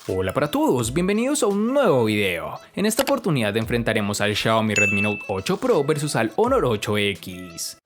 Hola para todos, bienvenidos a un nuevo video. En esta oportunidad enfrentaremos al Xiaomi Redmi Note 8 Pro versus al Honor 8X.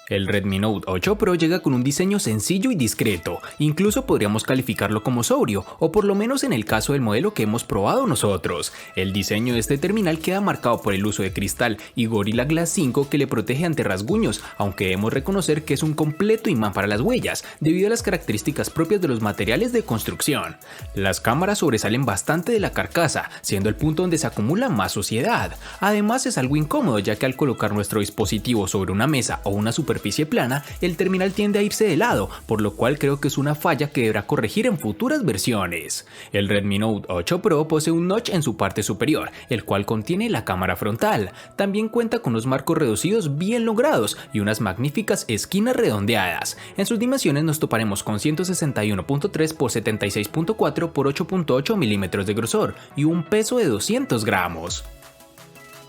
El Redmi Note 8 Pro llega con un diseño sencillo y discreto, incluso podríamos calificarlo como sobrio, o por lo menos en el caso del modelo que hemos probado nosotros. El diseño de este terminal queda marcado por el uso de cristal y Gorilla Glass 5 que le protege ante rasguños, aunque debemos reconocer que es un completo imán para las huellas, debido a las características propias de los materiales de construcción. Las cámaras sobresalen bastante de la carcasa, siendo el punto donde se acumula más suciedad. Además es algo incómodo, ya que al colocar nuestro dispositivo sobre una mesa o una superficie plana, el terminal tiende a irse de lado, por lo cual creo que es una falla que deberá corregir en futuras versiones. El Redmi Note 8 Pro posee un notch en su parte superior, el cual contiene la cámara frontal. También cuenta con unos marcos reducidos bien logrados y unas magníficas esquinas redondeadas. En sus dimensiones nos toparemos con 161.3 x 76.4 x 8.8 milímetros de grosor y un peso de 200 gramos.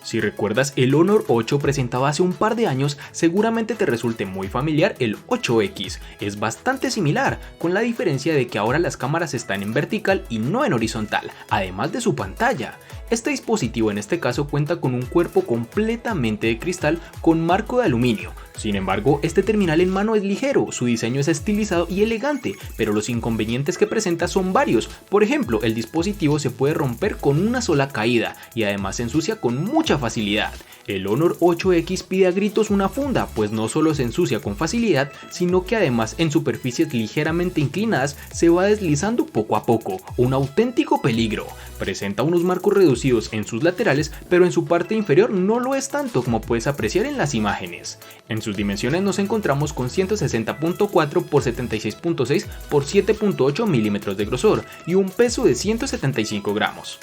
Si recuerdas el Honor 8 presentado hace un par de años, seguramente te resulte muy familiar el 8X. Es bastante similar, con la diferencia de que ahora las cámaras están en vertical y no en horizontal, además de su pantalla. Este dispositivo en este caso cuenta con un cuerpo completamente de cristal con marco de aluminio. Sin embargo, este terminal en mano es ligero, su diseño es estilizado y elegante, pero los inconvenientes que presenta son varios. Por ejemplo, el dispositivo se puede romper con una sola caída y además se ensucia con mucha facilidad. El Honor 8X pide a gritos una funda, pues no solo se ensucia con facilidad, sino que además en superficies ligeramente inclinadas se va deslizando poco a poco, un auténtico peligro. Presenta unos marcos reducidos en sus laterales, pero en su parte inferior no lo es tanto como puedes apreciar en las imágenes. En sus dimensiones nos encontramos con 160.4 x 76.6 x 7.8 milímetros de grosor y un peso de 175 gramos.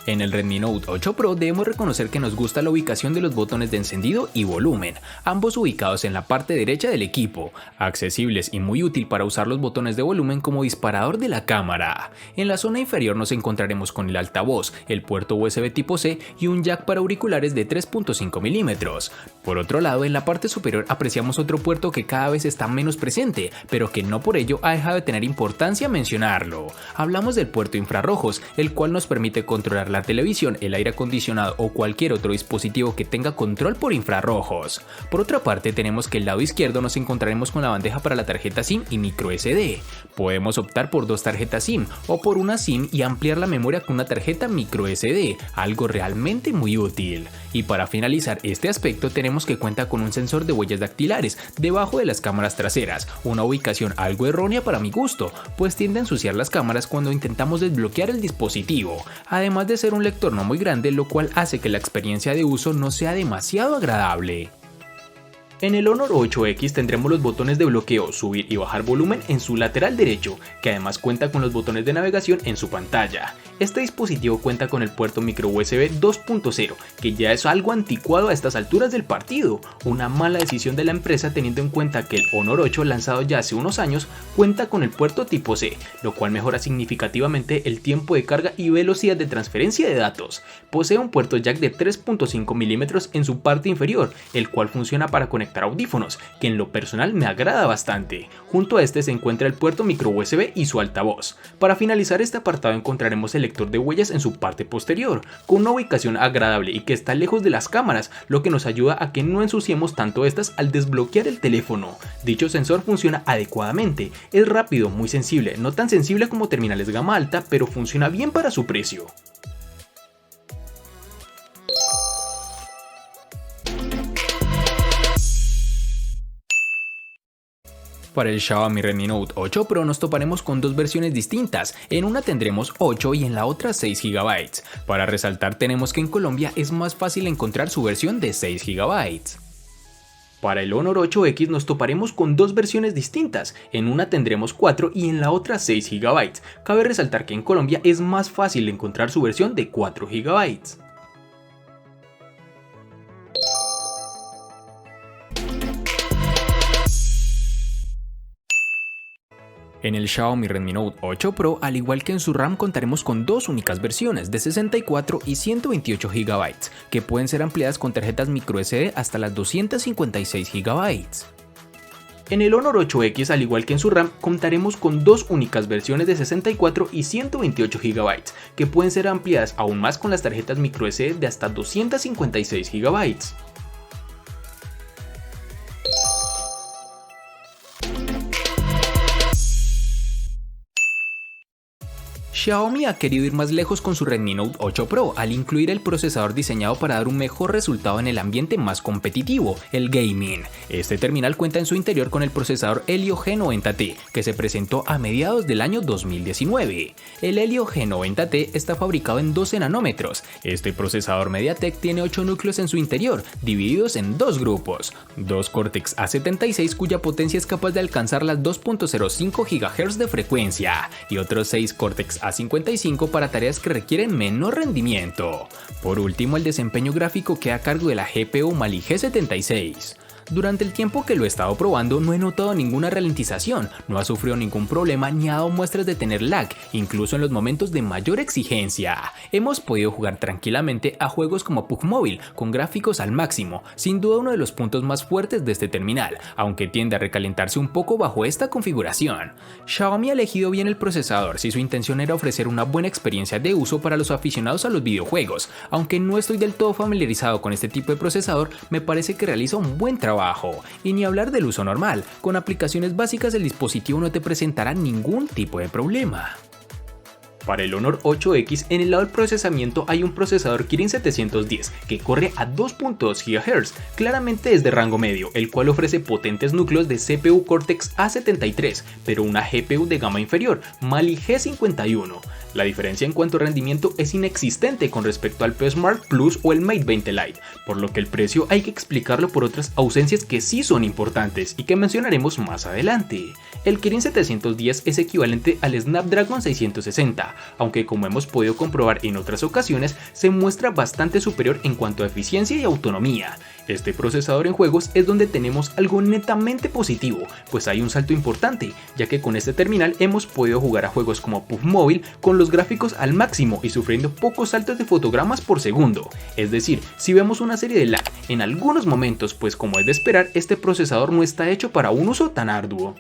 En el Redmi Note 8 Pro debemos reconocer que nos gusta la ubicación de los botones de encendido y volumen, ambos ubicados en la parte derecha del equipo, accesibles y muy útil para usar los botones de volumen como disparador de la cámara. En la zona inferior nos encontraremos con el altavoz, el puerto USB tipo C y un jack para auriculares de 3.5 milímetros. Por otro lado, en la parte superior apreciamos otro puerto que cada vez está menos presente, pero que no por ello ha dejado de tener importancia mencionarlo. Hablamos del puerto infrarrojos, el cual nos permite controlar la televisión, el aire acondicionado o cualquier otro dispositivo que tenga control por infrarrojos. Por otra parte, tenemos que el lado izquierdo nos encontraremos con la bandeja para la tarjeta SIM y micro SD. Podemos optar por dos tarjetas SIM o por una SIM y ampliar la memoria con una tarjeta micro SD, algo realmente muy útil. Y para finalizar este aspecto tenemos que cuenta con un sensor de huellas dactilares debajo de las cámaras traseras, una ubicación algo errónea para mi gusto, pues tiende a ensuciar las cámaras cuando intentamos desbloquear el dispositivo, además de ser un lector no muy grande, lo cual hace que la experiencia de uso no sea demasiado agradable. En el Honor 8X tendremos los botones de bloqueo, subir y bajar volumen en su lateral derecho, que además cuenta con los botones de navegación en su pantalla. Este dispositivo cuenta con el puerto micro USB 2.0, que ya es algo anticuado a estas alturas del partido, una mala decisión de la empresa teniendo en cuenta que el Honor 8 lanzado ya hace unos años cuenta con el puerto tipo C, lo cual mejora significativamente el tiempo de carga y velocidad de transferencia de datos. Posee un puerto jack de 3.5 milímetros en su parte inferior, el cual funciona para conectar audífonos, que en lo personal me agrada bastante. Junto a este se encuentra el puerto micro USB y su altavoz. Para finalizar este apartado encontraremos el lector de huellas en su parte posterior, con una ubicación agradable y que está lejos de las cámaras, lo que nos ayuda a que no ensuciemos tanto estas al desbloquear el teléfono. Dicho sensor funciona adecuadamente, es rápido, muy sensible, no tan sensible como terminales gama alta, pero funciona bien para su precio. Para el Xiaomi Redmi Note 8 Pro nos toparemos con dos versiones distintas, en una tendremos 8 y en la otra 6 GB. Para resaltar tenemos que en Colombia es más fácil encontrar su versión de 6 GB. Para el Honor 8X nos toparemos con dos versiones distintas, en una tendremos 4 y en la otra 6 GB. Cabe resaltar que en Colombia es más fácil encontrar su versión de 4 GB. En el Xiaomi Redmi Note 8 Pro, al igual que en su RAM, contaremos con dos únicas versiones de 64 y 128 GB, que pueden ser ampliadas con tarjetas microSD hasta las 256 GB. En el Honor 8X, al igual que en su RAM, contaremos con dos únicas versiones de 64 y 128 GB, que pueden ser ampliadas aún más con las tarjetas microSD de hasta 256 GB. Xiaomi ha querido ir más lejos con su Redmi Note 8 Pro al incluir el procesador diseñado para dar un mejor resultado en el ambiente más competitivo, el gaming. Este terminal cuenta en su interior con el procesador Helio G90T, que se presentó a mediados del año 2019. El Helio G90T está fabricado en 12 nanómetros. Este procesador MediaTek tiene 8 núcleos en su interior, divididos en dos grupos. Dos Cortex A76 cuya potencia es capaz de alcanzar las 2.05 GHz de frecuencia, y otros 6 Cortex A55 para tareas que requieren menor rendimiento. Por último, el desempeño gráfico queda a cargo de la GPU Mali G76. Durante el tiempo que lo he estado probando no he notado ninguna ralentización, no ha sufrido ningún problema ni ha dado muestras de tener lag, incluso en los momentos de mayor exigencia. Hemos podido jugar tranquilamente a juegos como PUBG Mobile, con gráficos al máximo, sin duda uno de los puntos más fuertes de este terminal, aunque tiende a recalentarse un poco bajo esta configuración. Xiaomi ha elegido bien el procesador si su intención era ofrecer una buena experiencia de uso para los aficionados a los videojuegos. Aunque no estoy del todo familiarizado con este tipo de procesador, me parece que realiza un buen trabajo. Y ni hablar del uso normal, con aplicaciones básicas el dispositivo no te presentará ningún tipo de problema. Para el Honor 8X, en el lado del procesamiento hay un procesador Kirin 710 que corre a 2.2 GHz, claramente es de rango medio, el cual ofrece potentes núcleos de CPU Cortex A73, pero una GPU de gama inferior, Mali G51. La diferencia en cuanto a rendimiento es inexistente con respecto al P Smart Plus o el Mate 20 Lite, por lo que el precio hay que explicarlo por otras ausencias que sí son importantes y que mencionaremos más adelante. El Kirin 710 es equivalente al Snapdragon 660, aunque como hemos podido comprobar en otras ocasiones, se muestra bastante superior en cuanto a eficiencia y autonomía. Este procesador en juegos es donde tenemos algo netamente positivo, pues hay un salto importante, ya que con este terminal hemos podido jugar a juegos como PUBG Mobile con los gráficos al máximo y sufriendo pocos saltos de fotogramas por segundo. Es decir, si vemos una serie de lag en algunos momentos, pues como es de esperar, este procesador no está hecho para un uso tan arduo.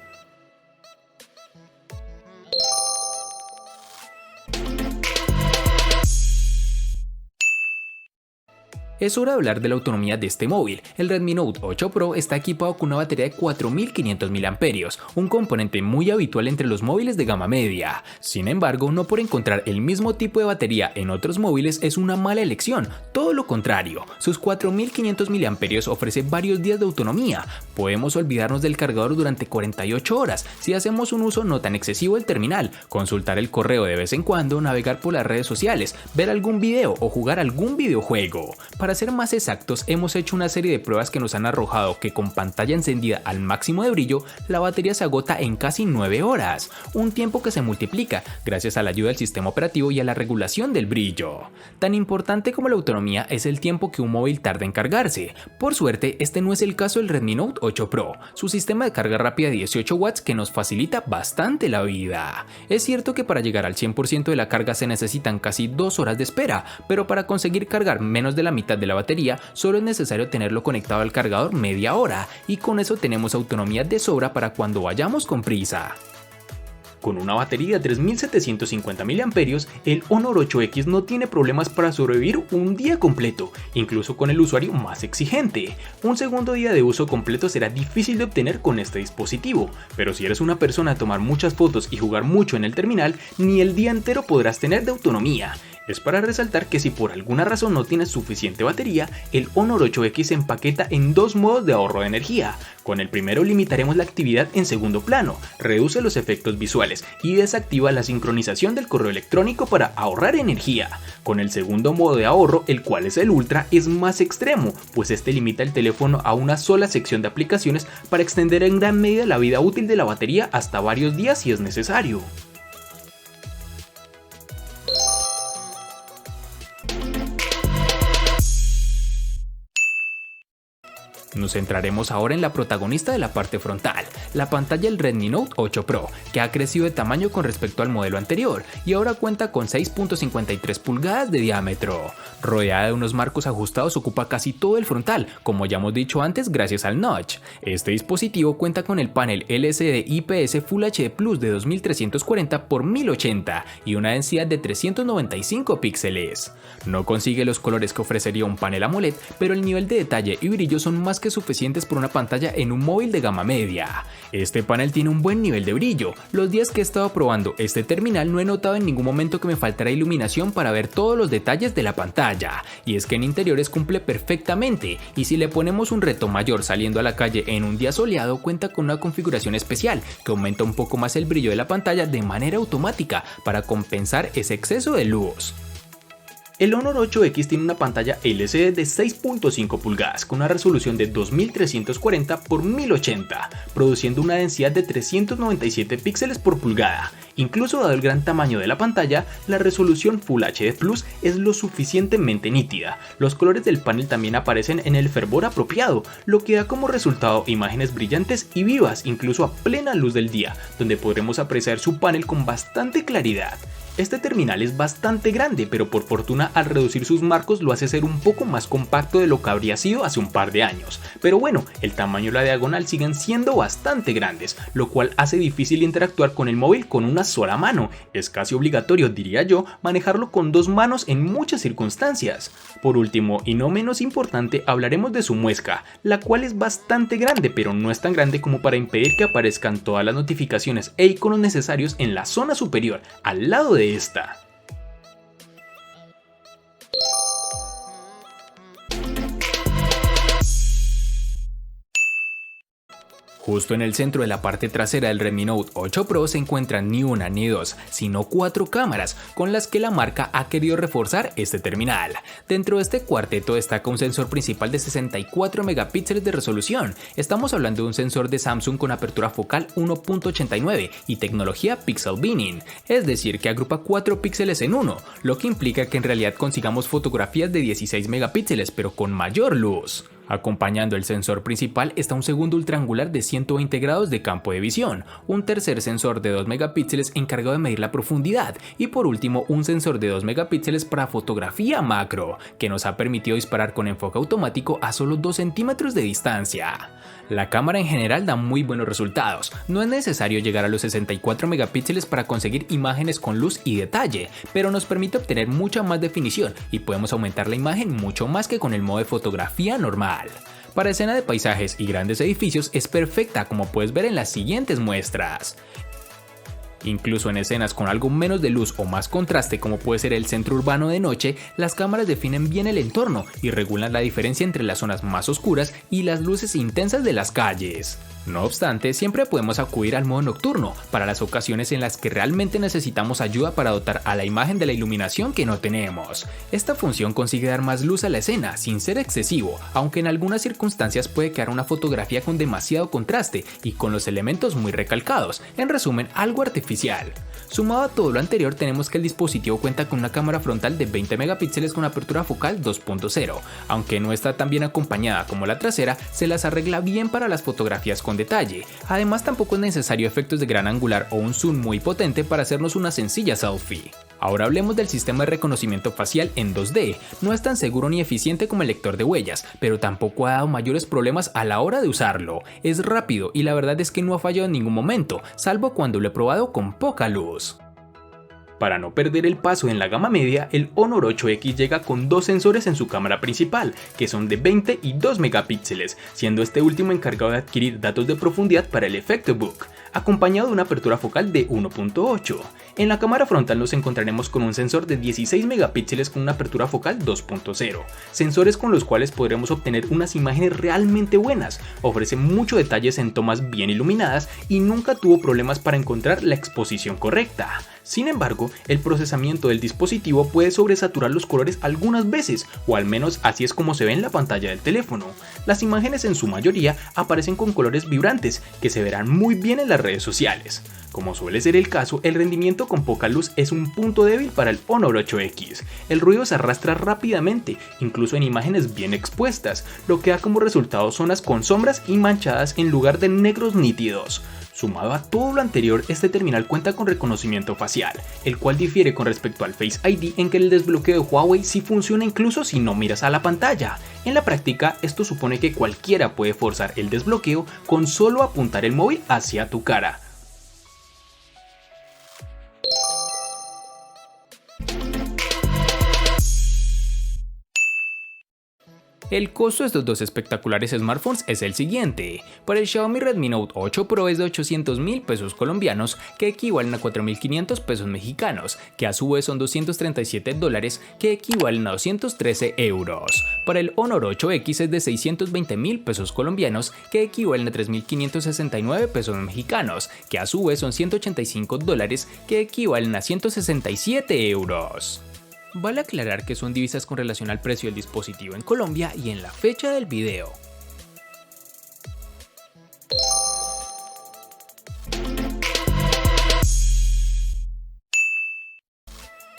Es hora de hablar de la autonomía de este móvil. El Redmi Note 8 Pro está equipado con una batería de 4500 mAh, un componente muy habitual entre los móviles de gama media. Sin embargo, no por encontrar el mismo tipo de batería en otros móviles es una mala elección, todo lo contrario. Sus 4500 mAh ofrece varios días de autonomía. Podemos olvidarnos del cargador durante 48 horas si hacemos un uso no tan excesivo del terminal, consultar el correo de vez en cuando, navegar por las redes sociales, ver algún video o jugar algún videojuego. Para ser más exactos, hemos hecho una serie de pruebas que nos han arrojado que con pantalla encendida al máximo de brillo, la batería se agota en casi 9 horas, un tiempo que se multiplica gracias a la ayuda del sistema operativo y a la regulación del brillo. Tan importante como la autonomía es el tiempo que un móvil tarda en cargarse. Por suerte, este no es el caso del Redmi Note 8 Pro, su sistema de carga rápida de 18 watts que nos facilita bastante la vida. Es cierto que para llegar al 100% de la carga se necesitan casi 2 horas de espera, pero para conseguir cargar menos de la mitad de la batería solo es necesario tenerlo conectado al cargador media hora y con eso tenemos autonomía de sobra para cuando vayamos con prisa. Con una batería de 3750 mAh, el Honor 8X no tiene problemas para sobrevivir un día completo, incluso con el usuario más exigente. Un segundo día de uso completo será difícil de obtener con este dispositivo, pero si eres una persona a tomar muchas fotos y jugar mucho en el terminal, ni el día entero podrás tener de autonomía. Es para resaltar que si por alguna razón no tienes suficiente batería, el Honor 8X se empaqueta en dos modos de ahorro de energía. Con el primero limitaremos la actividad en segundo plano, reduce los efectos visuales y desactiva la sincronización del correo electrónico para ahorrar energía. Con el segundo modo de ahorro, el cual es el Ultra, es más extremo, pues este limita el teléfono a una sola sección de aplicaciones para extender en gran medida la vida útil de la batería hasta varios días si es necesario. Nos centraremos ahora en la protagonista de la parte frontal, la pantalla del Redmi Note 8 Pro, que ha crecido de tamaño con respecto al modelo anterior y ahora cuenta con 6.53 pulgadas de diámetro. Rodeada de unos marcos ajustados, ocupa casi todo el frontal, como ya hemos dicho antes, gracias al notch. Este dispositivo cuenta con el panel LCD IPS Full HD Plus de 2340 x 1080 y una densidad de 395 píxeles. No consigue los colores que ofrecería un panel AMOLED, pero el nivel de detalle y brillo son más que suficientes por una pantalla en un móvil de gama media. Este panel tiene un buen nivel de brillo. Los días que he estado probando este terminal no he notado en ningún momento que me faltara iluminación para ver todos los detalles de la pantalla, y es que en interiores cumple perfectamente, y si le ponemos un reto mayor saliendo a la calle en un día soleado, cuenta con una configuración especial que aumenta un poco más el brillo de la pantalla de manera automática para compensar ese exceso de luz. El Honor 8X tiene una pantalla LCD de 6.5 pulgadas con una resolución de 2340 x 1080, produciendo una densidad de 397 píxeles por pulgada. Incluso dado el gran tamaño de la pantalla, la resolución Full HD Plus es lo suficientemente nítida. Los colores del panel también aparecen en el fervor apropiado, lo que da como resultado imágenes brillantes y vivas incluso a plena luz del día, donde podremos apreciar su panel con bastante claridad. Este terminal es bastante grande, pero por fortuna al reducir sus marcos lo hace ser un poco más compacto de lo que habría sido hace un par de años. Pero bueno, el tamaño y la diagonal siguen siendo bastante grandes, lo cual hace difícil interactuar con el móvil con una sola mano. Es casi obligatorio, diría yo, manejarlo con dos manos en muchas circunstancias. Por último, y no menos importante, hablaremos de su muesca, la cual es bastante grande, pero no es tan grande como para impedir que aparezcan todas las notificaciones e iconos necesarios en la zona superior, al lado de esta. Justo en el centro de la parte trasera del Redmi Note 8 Pro se encuentran ni una ni dos, sino 4 cámaras con las que la marca ha querido reforzar este terminal. Dentro de este cuarteto destaca un sensor principal de 64 megapíxeles de resolución. Estamos hablando de un sensor de Samsung con apertura focal 1.89 y tecnología Pixel Binning, es decir que agrupa 4 píxeles en uno, lo que implica que en realidad consigamos fotografías de 16 megapíxeles pero con mayor luz. Acompañando el sensor principal está un segundo ultraangular de 120 grados de campo de visión, un tercer sensor de 2 megapíxeles encargado de medir la profundidad y por último un sensor de 2 megapíxeles para fotografía macro, que nos ha permitido disparar con enfoque automático a solo 2 centímetros de distancia. La cámara en general da muy buenos resultados, no es necesario llegar a los 64 megapíxeles para conseguir imágenes con luz y detalle, pero nos permite obtener mucha más definición y podemos aumentar la imagen mucho más que con el modo de fotografía normal. Para escena de paisajes y grandes edificios es perfecta, como puedes ver en las siguientes muestras. Incluso en escenas con algo menos de luz o más contraste, como puede ser el centro urbano de noche, las cámaras definen bien el entorno y regulan la diferencia entre las zonas más oscuras y las luces intensas de las calles. No obstante, siempre podemos acudir al modo nocturno para las ocasiones en las que realmente necesitamos ayuda para dotar a la imagen de la iluminación que no tenemos. Esta función consigue dar más luz a la escena sin ser excesivo, aunque en algunas circunstancias puede quedar una fotografía con demasiado contraste y con los elementos muy recalcados, en resumen algo artificial. Sumado a todo lo anterior, tenemos que el dispositivo cuenta con una cámara frontal de 20 megapíxeles con apertura focal 2.0, aunque no está tan bien acompañada como la trasera, se las arregla bien para las fotografías con detalle. Además, tampoco es necesario efectos de gran angular o un zoom muy potente para hacernos una sencilla selfie. Ahora hablemos del sistema de reconocimiento facial en 2D. No es tan seguro ni eficiente como el lector de huellas, pero tampoco ha dado mayores problemas a la hora de usarlo. Es rápido y la verdad es que no ha fallado en ningún momento, salvo cuando lo he probado con poca luz. Para no perder el paso en la gama media, el Honor 8X llega con dos sensores en su cámara principal, que son de 20 y 2 megapíxeles, siendo este último encargado de adquirir datos de profundidad para el efecto bokeh, acompañado de una apertura focal de 1.8. En la cámara frontal nos encontraremos con un sensor de 16 megapíxeles con una apertura focal 2.0, sensores con los cuales podremos obtener unas imágenes realmente buenas, ofrece muchos detalles en tomas bien iluminadas y nunca tuvo problemas para encontrar la exposición correcta. Sin embargo, el procesamiento del dispositivo puede sobresaturar los colores algunas veces, o al menos así es como se ve en la pantalla del teléfono. Las imágenes en su mayoría aparecen con colores vibrantes, que se verán muy bien en las redes sociales. Como suele ser el caso, el rendimiento con poca luz es un punto débil para el Honor 8X. El ruido se arrastra rápidamente, incluso en imágenes bien expuestas, lo que da como resultado zonas con sombras y manchadas en lugar de negros nítidos. Sumado a todo lo anterior, este terminal cuenta con reconocimiento facial, el cual difiere con respecto al Face ID en que el desbloqueo de Huawei sí funciona incluso si no miras a la pantalla. En la práctica, esto supone que cualquiera puede forzar el desbloqueo con solo apuntar el móvil hacia tu cara. El costo de estos dos espectaculares smartphones es el siguiente. Para el Xiaomi Redmi Note 8 Pro es de 800.000 pesos colombianos, que equivalen a 4.500 pesos mexicanos, que a su vez son $237, que equivalen a 213 euros. Para el Honor 8X es de 620.000 pesos colombianos, que equivalen a 3.569 pesos mexicanos, que a su vez son $185, que equivalen a 167 euros. Vale aclarar que son divisas con relación al precio del dispositivo en Colombia y en la fecha del video.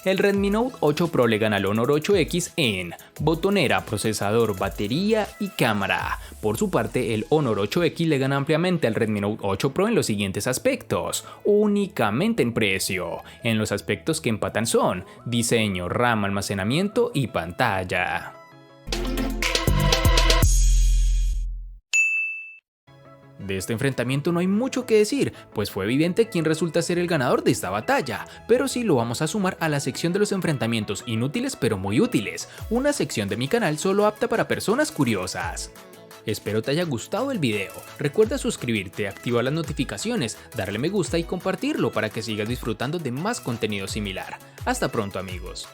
El Redmi Note 8 Pro le gana al Honor 8X en botonera, procesador, batería y cámara. Por su parte, el Honor 8X le gana ampliamente al Redmi Note 8 Pro en los siguientes aspectos, únicamente en precio. En los aspectos que empatan son diseño, RAM, almacenamiento y pantalla. De este enfrentamiento no hay mucho que decir, pues fue evidente quién resulta ser el ganador de esta batalla, pero sí lo vamos a sumar a la sección de los enfrentamientos inútiles pero muy útiles, una sección de mi canal solo apta para personas curiosas. Espero te haya gustado el video, recuerda suscribirte, activar las notificaciones, darle me gusta y compartirlo para que sigas disfrutando de más contenido similar. Hasta pronto amigos.